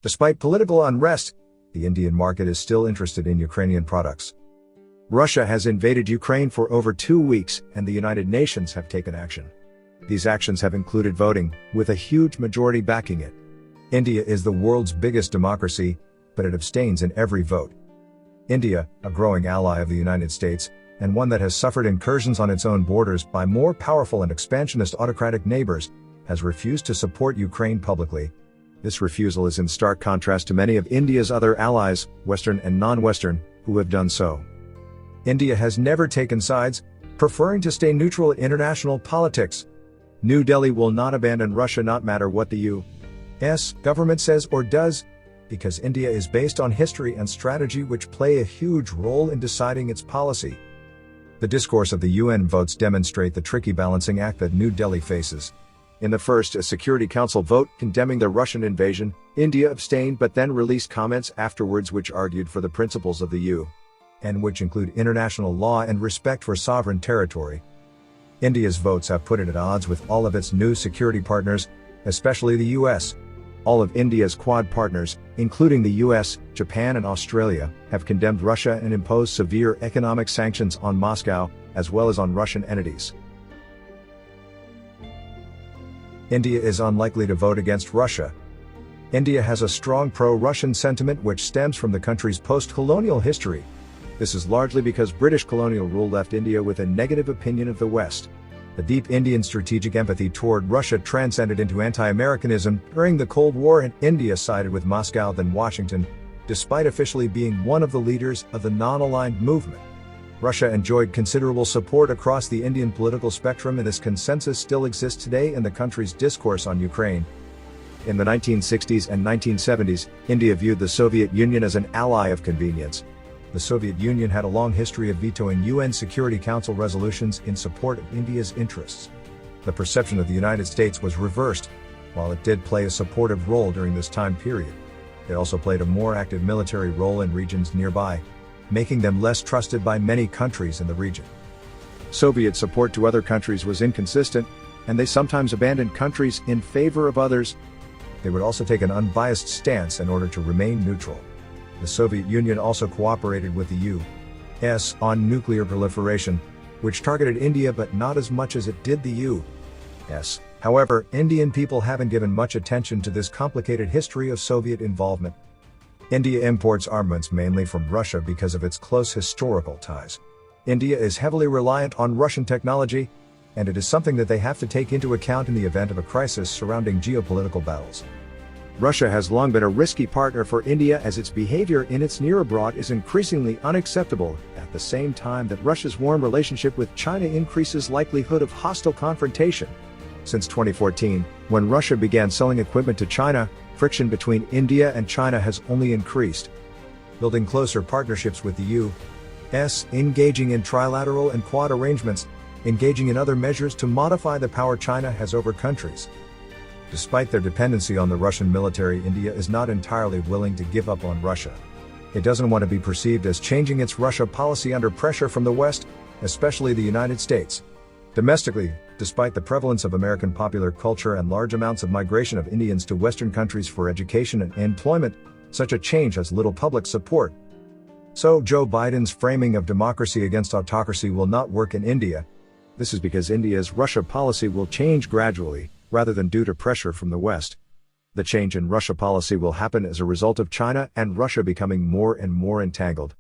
Despite political unrest, the Indian market is still interested in Ukrainian products. Russia has invaded Ukraine for over 2 weeks, and the United Nations have taken action. These actions have included voting, with a huge majority backing it. India is the world's biggest democracy, but it abstains in every vote. India, a growing ally of the United States, and one that has suffered incursions on its own borders by more powerful and expansionist autocratic neighbors, has refused to support Ukraine publicly. This refusal is in stark contrast to many of India's other allies, Western and non-Western, who have done so. India has never taken sides, preferring to stay neutral in international politics. New Delhi will not abandon Russia no matter what the U.S. government says or does, because India is based on history and strategy which play a huge role in deciding its policy. The discourse of the UN votes demonstrate the tricky balancing act that New Delhi faces. In the first, a Security Council vote condemning the Russian invasion, India abstained but then released comments afterwards which argued for the principles of the UN, which include international law and respect for sovereign territory. India's votes have put it at odds with all of its new security partners, especially the US. All of India's Quad partners, including the US, Japan and Australia, have condemned Russia and imposed severe economic sanctions on Moscow, as well as on Russian entities. India is unlikely to vote against Russia. India has a strong pro-Russian sentiment which stems from the country's post-colonial history. This is largely because British colonial rule left India with a negative opinion of the West. The deep Indian strategic empathy toward Russia transcended into anti-Americanism during the Cold War, and India sided with Moscow than Washington, despite officially being one of the leaders of the non-aligned movement. Russia enjoyed considerable support across the Indian political spectrum, and this consensus still exists today in the country's discourse on Ukraine. In the 1960s and 1970s, India viewed the Soviet Union as an ally of convenience. The Soviet Union had a long history of vetoing UN Security Council resolutions in support of India's interests. The perception of the United States was reversed. While it did play a supportive role during this time period, it also played a more active military role in regions nearby, making them less trusted by many countries in the region. Soviet support to other countries was inconsistent, and they sometimes abandoned countries in favor of others. They would also take an unbiased stance in order to remain neutral. The Soviet Union also cooperated with the U.S. on nuclear proliferation, which targeted India but not as much as it did the U.S. However, Indian people haven't given much attention to this complicated history of Soviet involvement. India imports armaments mainly from Russia because of its close historical ties. India is heavily reliant on Russian technology, and it is something that they have to take into account in the event of a crisis surrounding geopolitical battles. Russia has long been a risky partner for India, as its behavior in its near abroad is increasingly unacceptable, at the same time that Russia's warm relationship with China increases likelihood of hostile confrontation. Since 2014, when Russia began selling equipment to China, friction between India and China has only increased. Building closer partnerships with the U.S., engaging in trilateral and Quad arrangements, engaging in other measures to modify the power China has over countries. Despite their dependency on the Russian military, India is not entirely willing to give up on Russia. It doesn't want to be perceived as changing its Russia policy under pressure from the West, especially the United States. Domestically, despite the prevalence of American popular culture and large amounts of migration of Indians to Western countries for education and employment, such a change has little public support. So Joe Biden's framing of democracy against autocracy will not work in India. This is because India's Russia policy will change gradually, rather than due to pressure from the West. The change in Russia policy will happen as a result of China and Russia becoming more and more entangled.